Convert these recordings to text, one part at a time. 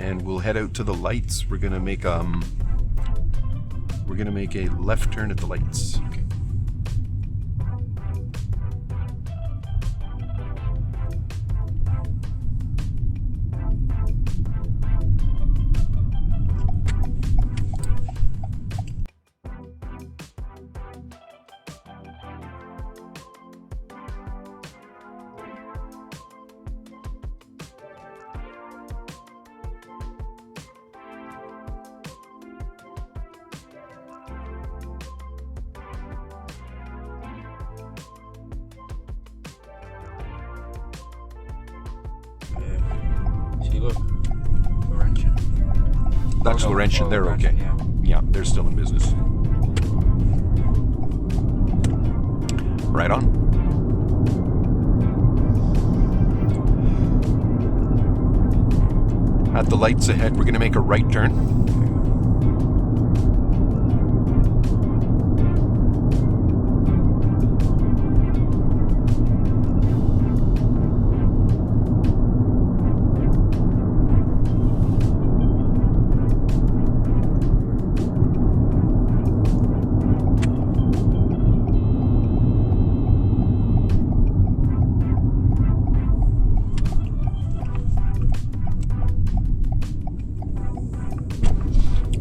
and we'll head out to the lights. We're gonna make a left turn at the lights. Okay. See, look, Laurentian. That's Laurentian, they're okay. Yeah, they're still in business. Right on. At the lights ahead, we're going to make a right turn.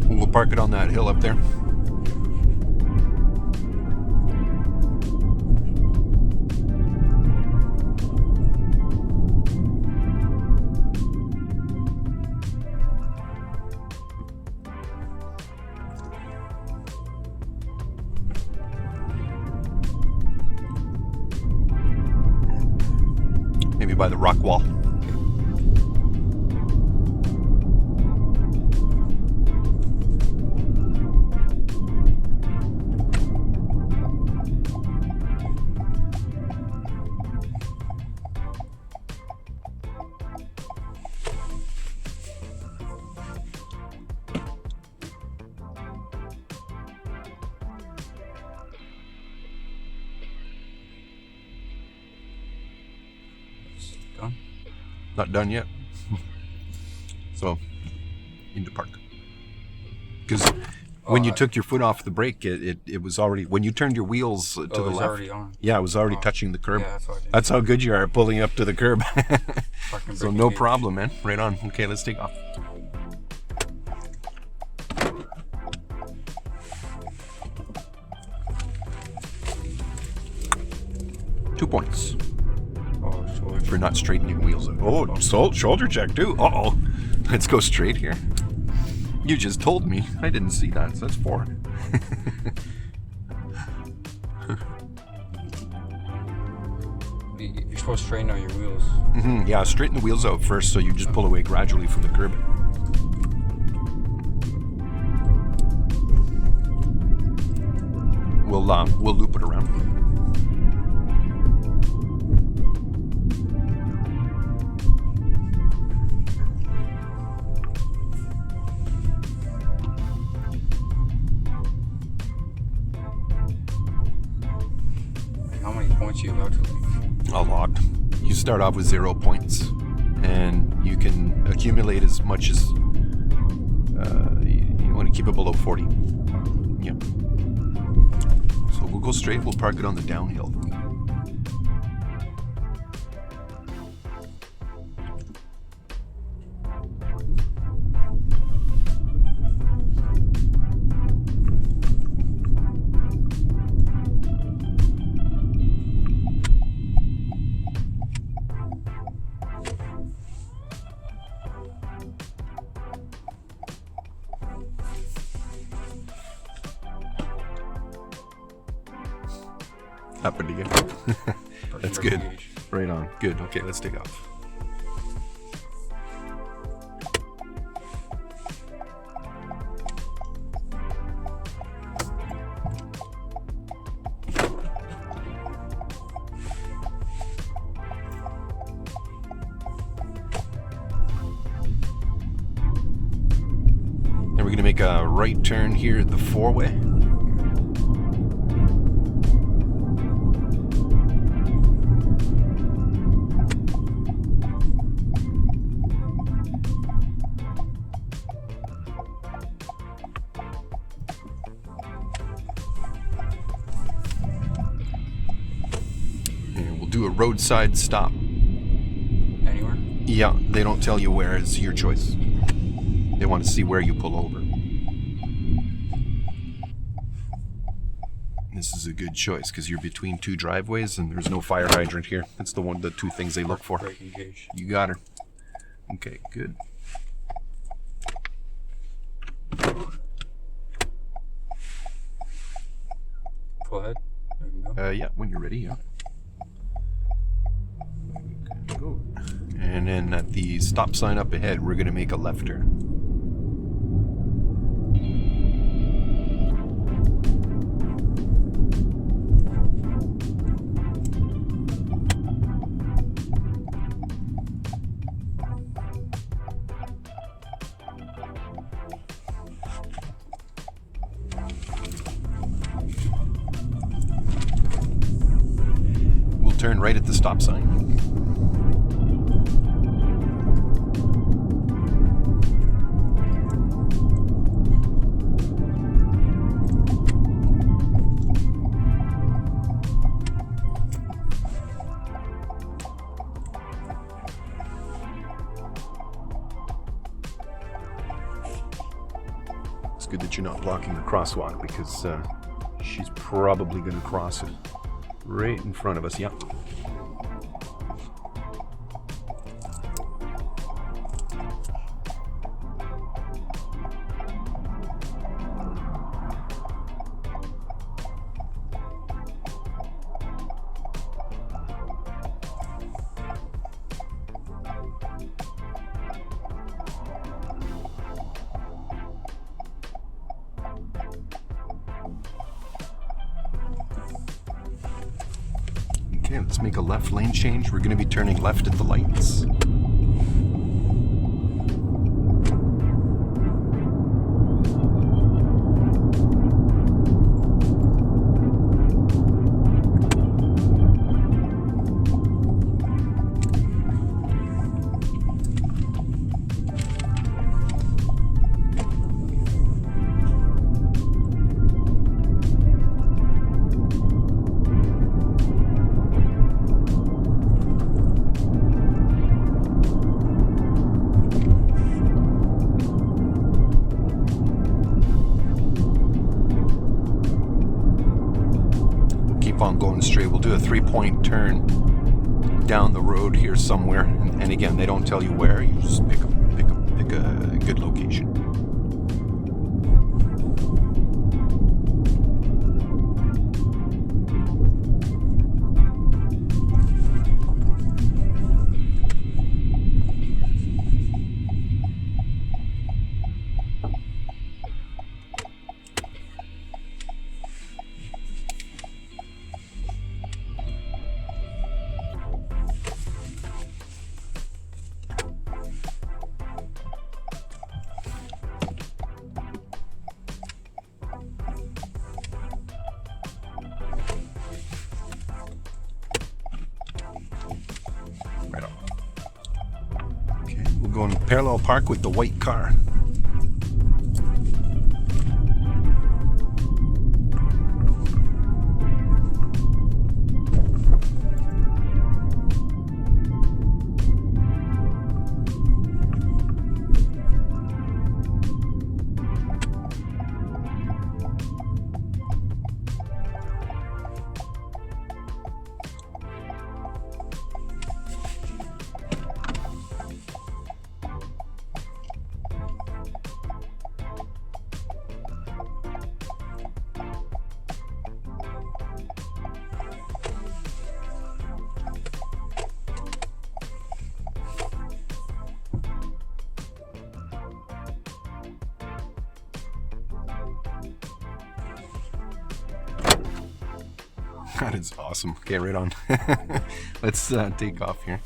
We'll park it on that hill up there. Maybe by the rock wall. Done? Not done yet. So, into park. Because when you took your foot off the brake, it was already, when you turned your wheels to the left. Already on. Yeah, it was already touching the curb. Yeah, that's what I did. That's how good you are at pulling up to the curb. Fucking So brake no engage. problem, man. Right on. Okay, let's take off. Two points Oh, shoulder. for not straightening wheels. Oh, shoulder check too. Uh-oh. Let's go straight here. You just told me. I didn't see that, so that's 4. You're supposed to straighten out your wheels. Yeah, straighten the wheels out first so you just pull away gradually from the curb. We'll loop it around. How many points you have to leave? A lot. You start off with 0 points, and you can accumulate as much as you want to keep it below 40. Yeah. So we'll go straight. We'll park it on the downhill. Happened again. That's Brake good. engage. Right on. Good. Okay, let's take off. Then we're going to make a right turn here at the 4-way. do a roadside stop. Anywhere? Yeah, they don't tell you where. It's your choice. They want to see where you pull over. This is a good choice because you're between two driveways and there's no fire hydrant here. That's the two things they look for. Braking gauge. You got her. Okay, good. Go ahead. There you go. Yeah, when you're ready, yeah. Good, go. And then at the stop sign up ahead, we're going to make a left turn. Turn right at the stop sign. It's good that you're not blocking the crosswalk because she's probably going to cross it right in front of us. Yep. Okay, let's make a left lane change. We're going to be turning left at the lights. On going straight. We'll do a 3-point turn down the road here somewhere, and again, they don't tell you where. You just pick a good location. Right on. Okay, we'll go in parallel park with the white car. That is awesome. Okay, right on. Let's take off here.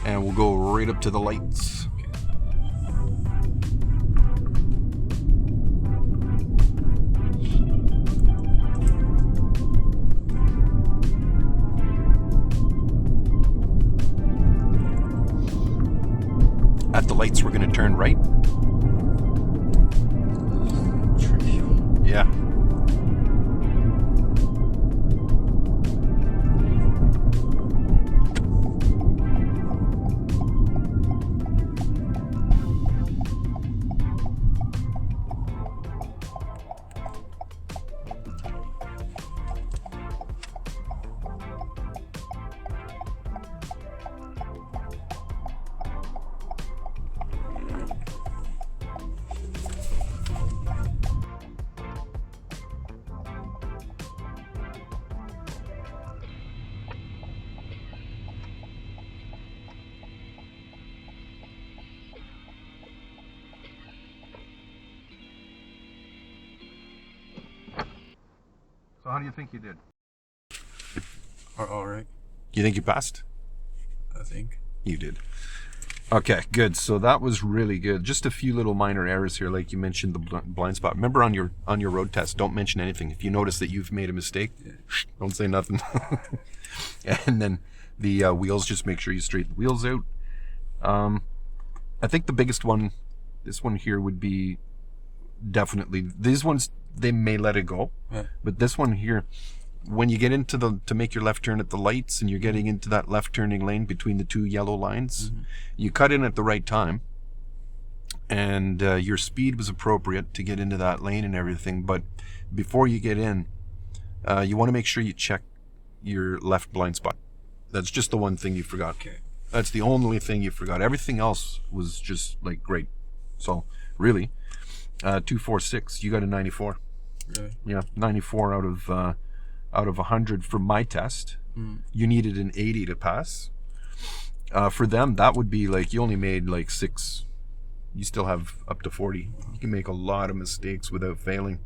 And we'll go right up to the lights. At the lights, we're going to turn right. So how do you think you did? All right, You think you passed? I think. You did. Okay, good. So that was really good. Just a few little minor errors here, like you mentioned the blind spot. Remember on your road test, don't mention anything. If you notice that you've made a mistake, don't say nothing. And then the wheels, just make sure you straighten the wheels out. I think the biggest one, this one here would be definitely, these ones, they may let it go. Yeah. But this one here, when you get into to make your left turn at the lights and you're getting into that left turning lane between the two yellow lines, you cut in at the right time and your speed was appropriate to get into that lane and everything. But before you get in, you want to make sure you check your left blind spot. That's just the one thing you forgot. Okay. That's the only thing you forgot. Everything else was just like great. So really, 246, you got a 94. Really? Yeah, 94 out of 100 for my test. You needed an 80 to pass. For them, that would be like you only made like 6. You still have up to 40. You can make a lot of mistakes without failing.